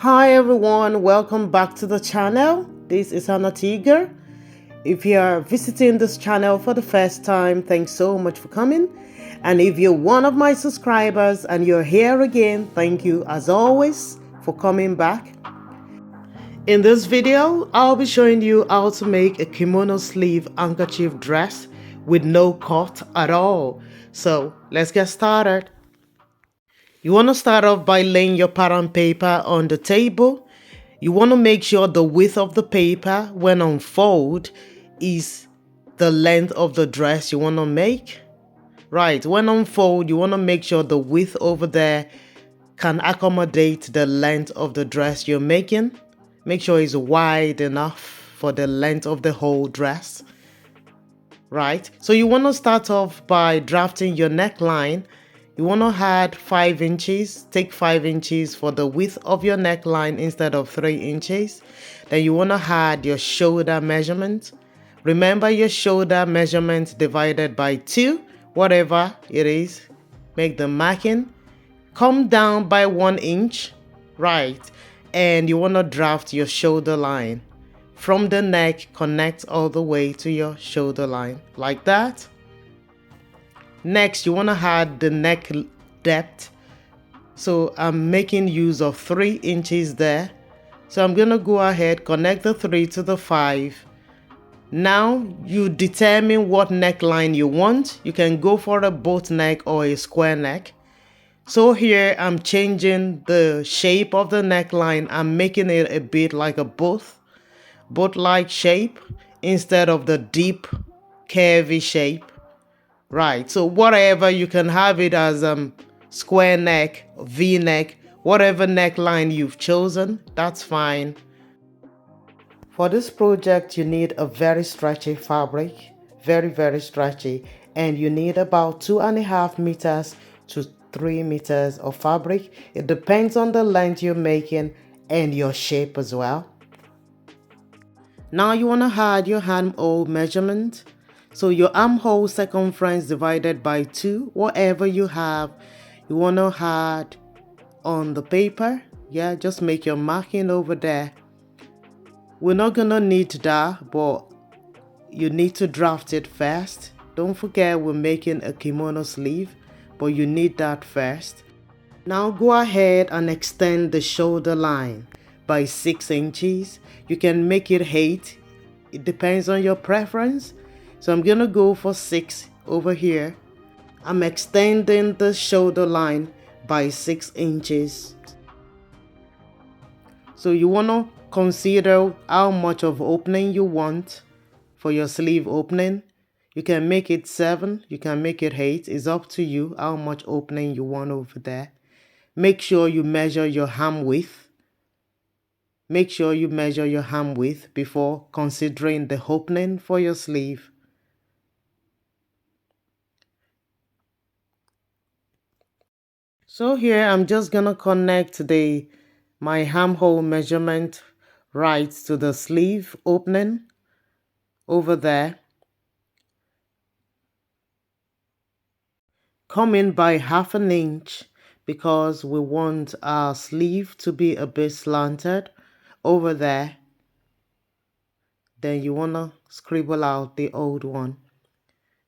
Hi everyone, welcome back to the channel. This is Tega. If you are visiting this channel for the first time, thanks so much for coming. And if you're one of my subscribers and you're here again, thank you as always for coming back. In this video, I'll be showing you how to make a kimono sleeve handkerchief dress with no cut at all. So let's get started. You want to start off by laying your pattern paper on the table. You want to make sure the width of the paper when unfold is the length of the dress you want to make. Right, when unfold, you want to make sure the width over there can accommodate the length of the dress you're making. Make sure it's wide enough for the length of the whole dress. Right, so you want to start off by drafting your neckline. You want to add 5 inches. Take 5 inches for the width of your neckline instead of 3 inches. Then you want to add your shoulder measurement. Remember your shoulder measurement divided by 2, whatever it is. Make the marking. Come down by 1 inch. Right, and you want to draft your shoulder line. From the neck, connect all the way to your shoulder line, like that. Next, you want to add the neck depth. So I'm making use of 3 inches there. So I'm going to go ahead, connect the 3 to the 5. Now you determine what neckline you want. You can go for a boat neck or a square neck. So here I'm changing the shape of the neckline. I'm making it a bit like a boat-like shape instead of the deep curvy shape. Right, so whatever, you can have it as square neck, v-neck, whatever neckline you've chosen, that's fine. For this project you need a very stretchy fabric, very stretchy, and you need about 2.5 meters to 3 meters of fabric. It depends on the length you're making and your shape as well. Now you want to add your armhole measurement. So your armhole circumference divided by 2, whatever you have, you want to add on the paper. Yeah, just make your marking over there. We're not going to need that, but you need to draft it first. Don't forget we're making a kimono sleeve, but you need that first. Now go ahead and extend the shoulder line by 6 inches. You can make it 8. It depends on your preference. So I'm going to go for 6 over here. I'm extending the shoulder line by 6 inches. So you want to consider how much of opening you want for your sleeve opening. You can make it 7, you can make it 8. It's up to you how much opening you want over there. Make sure you measure your arm width. Make sure you measure your arm width before considering the opening for your sleeve. So here I'm just gonna connect my armhole measurement right to the sleeve opening over there. Come in by 1/2 inch because we want our sleeve to be a bit slanted over there. Then you wanna scribble out the old one.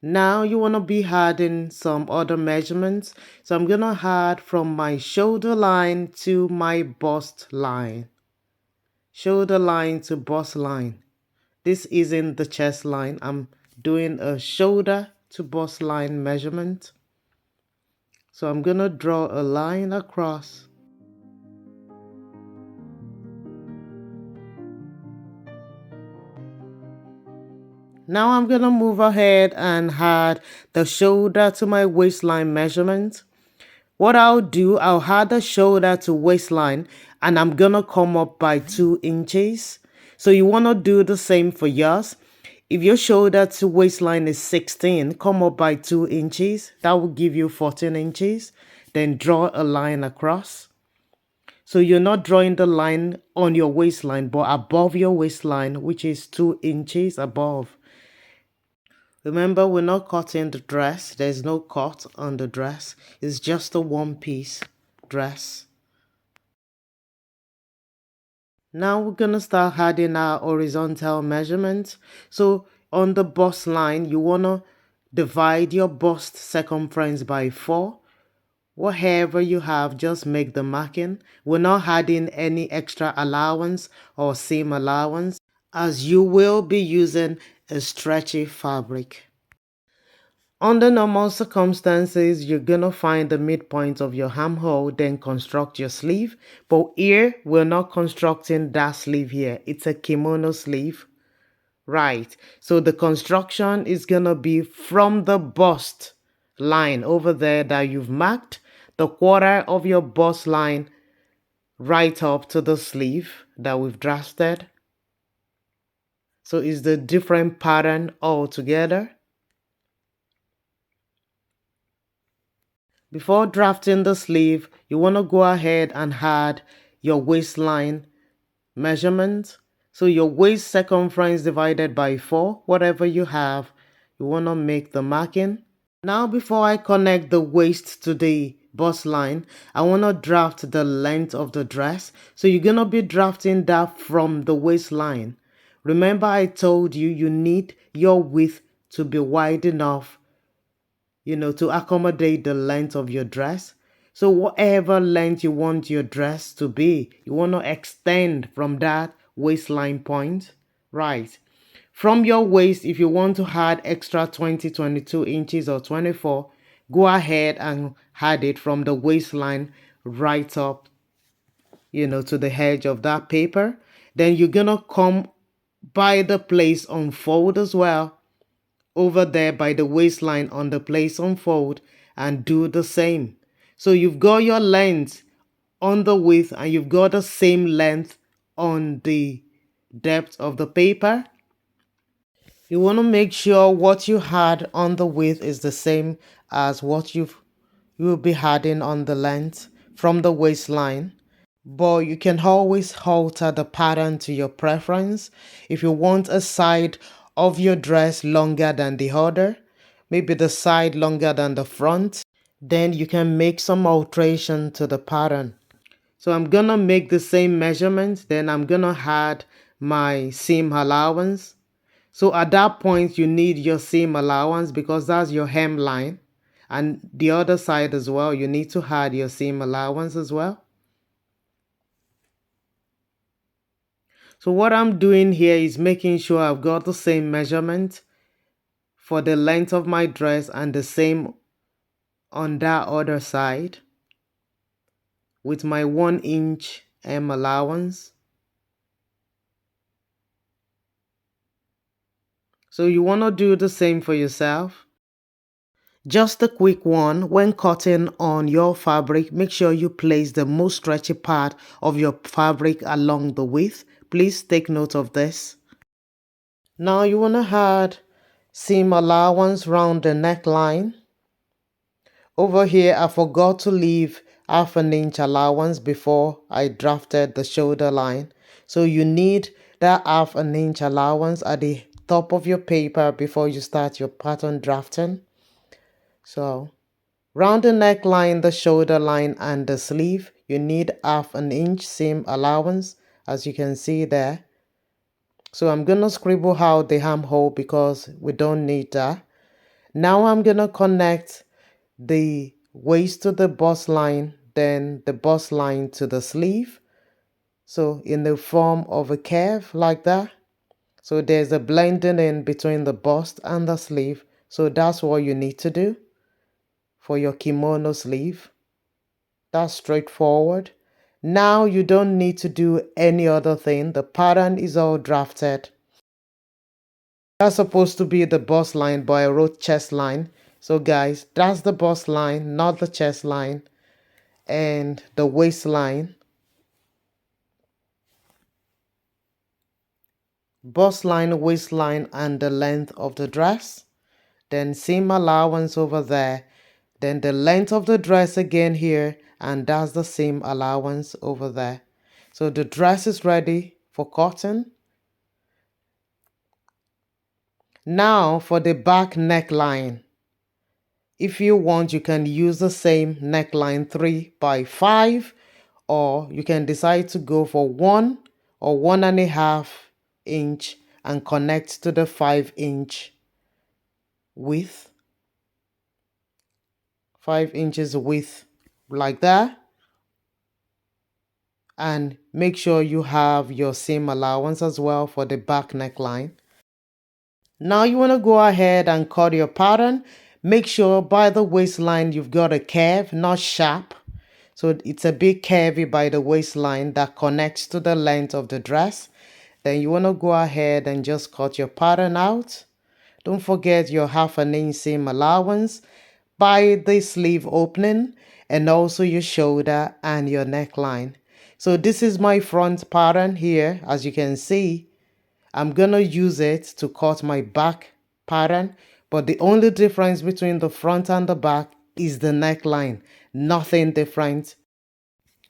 Now you want to be adding some other measurements. So I'm going to add from my shoulder line to my bust line. Shoulder line to bust line. This isn't the chest line. I'm doing a shoulder to bust line measurement. So I'm going to draw a line across. Now I'm going to move ahead and add the shoulder to my waistline measurement. What I'll do, I'll add the shoulder to waistline and I'm going to come up by 2 inches. So you want to do the same for yours. If your shoulder to waistline is 16, come up by 2 inches. That will give you 14 inches. Then draw a line across. So you're not drawing the line on your waistline, but above your waistline, which is 2 inches above. Remember, we're not cutting the dress. There's no cut on the dress. It's just a one-piece dress. Now we're gonna start adding our horizontal measurements. So on the bust line, you wanna divide your bust circumference by 4. Whatever you have, just make the marking. We're not adding any extra allowance or seam allowance, as you will be using a stretchy fabric. Under normal circumstances, you're gonna find the midpoint of your armhole, then construct your sleeve. But here, we're not constructing that sleeve here. It's a kimono sleeve, right? So the construction is gonna be from the bust line over there that you've marked, the quarter of your bust line right up to the sleeve that we've drafted. So it's the different pattern altogether. Before drafting the sleeve, you want to go ahead and add your waistline measurement. So your waist circumference divided by 4, whatever you have, you want to make the marking. Now before I connect the waist to the bust line, I want to draft the length of the dress. So you're going to be drafting that from the waistline. Remember I told you you need your width to be wide enough, to accommodate the length of your dress. So whatever length you want your dress to be, you want to extend from that waistline point, right? From your waist, if you want to add extra 22 inches or 24, go ahead and add it from the waistline right up, to the edge of that paper. Then you're gonna come by the place unfold as well, over there by the waistline on the place unfold, and do the same. So you've got your length on the width and you've got the same length on the depth of the paper. You want to make sure what you had on the width is the same as what you will be adding on the length from the waistline. But you can always alter the pattern to your preference. If you want a side of your dress longer than the other, maybe the side longer than the front, then you can make some alteration to the pattern. So I'm gonna make the same measurement, then I'm gonna add my seam allowance. So at that point, you need your seam allowance because that's your hemline. And the other side as well, you need to add your seam allowance as well. So what I'm doing here is making sure I've got the same measurement for the length of my dress and the same on that other side with my 1-inch hem allowance. So you want to do the same for yourself. Just a quick one, when cutting on your fabric, make sure you place the most stretchy part of your fabric along the width. Please take note of this. Now you want to add seam allowance round the neckline. Over here, I forgot to leave 1/2 inch allowance before I drafted the shoulder line. So you need that 1/2 inch allowance at the top of your paper before you start your pattern drafting. So round the neckline, the shoulder line, and the sleeve, you need 1/2 inch seam allowance, as you can see there. So I'm going to scribble out the armhole because we don't need that. Now I'm going to connect the waist to the bust line, then the bust line to the sleeve. So in the form of a curve like that. So there's a blending in between the bust and the sleeve. So that's what you need to do for your kimono sleeve. That's straightforward. Now you don't need to do any other thing. The pattern is all drafted. That's supposed to be the bust line, but I wrote chest line. So guys, that's the bust line, not the chest line. And the waistline. Bust line, waistline, and the length of the dress. Then seam allowance over there. Then the length of the dress again here, and that's the seam allowance over there. So the dress is ready for cutting. Now for the back neckline. If you want, you can use the same neckline 3 by 5, or you can decide to go for 1 or 1.5 inch and connect to the 5-inch width. 5 inches width like that. And make sure you have your seam allowance as well for the back neckline. Now you want to go ahead and cut your pattern. Make sure by the waistline you've got a curve, not sharp. So it's a bit curvy by the waistline that connects to the length of the dress. Then you want to go ahead and just cut your pattern out. Don't forget your 1/2 inch seam allowance by the sleeve opening and also your shoulder and your neckline. So this is my front pattern here. As you can see, I'm gonna use it to cut my back pattern, but the only difference between the front and the back is the neckline, nothing different.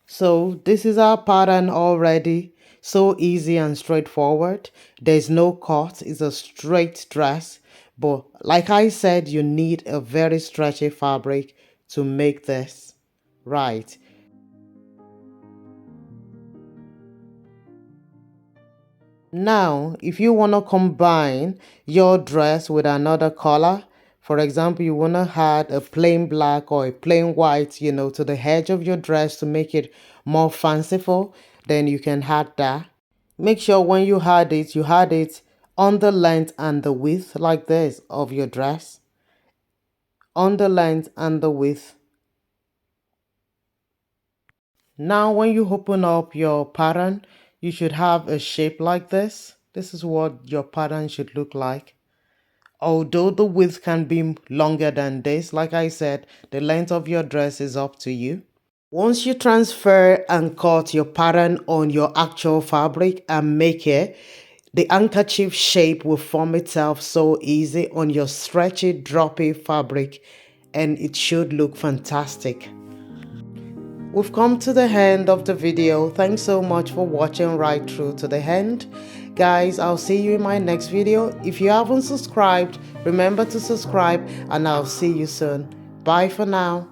So this is our pattern already. So easy and straightforward. There's no cut. It's a straight dress. But like I said, you need a very stretchy fabric to make this right. Now, if you want to combine your dress with another color, for example, you want to add a plain black or a plain white, to the edge of your dress to make it more fanciful, then you can add that. Make sure when you add it on the length and the width like this of your dress. On the length and the width. Now when you open up your pattern, you should have a shape like this. This is what your pattern should look like. Although the width can be longer than this, like I said, the length of your dress is up to you. Once you transfer and cut your pattern on your actual fabric and make it, the handkerchief shape will form itself so easy on your stretchy, droppy fabric, and it should look fantastic. We've come to the end of the video. Thanks so much for watching right through to the end. Guys, I'll see you in my next video. If you haven't subscribed, remember to subscribe and I'll see you soon. Bye for now.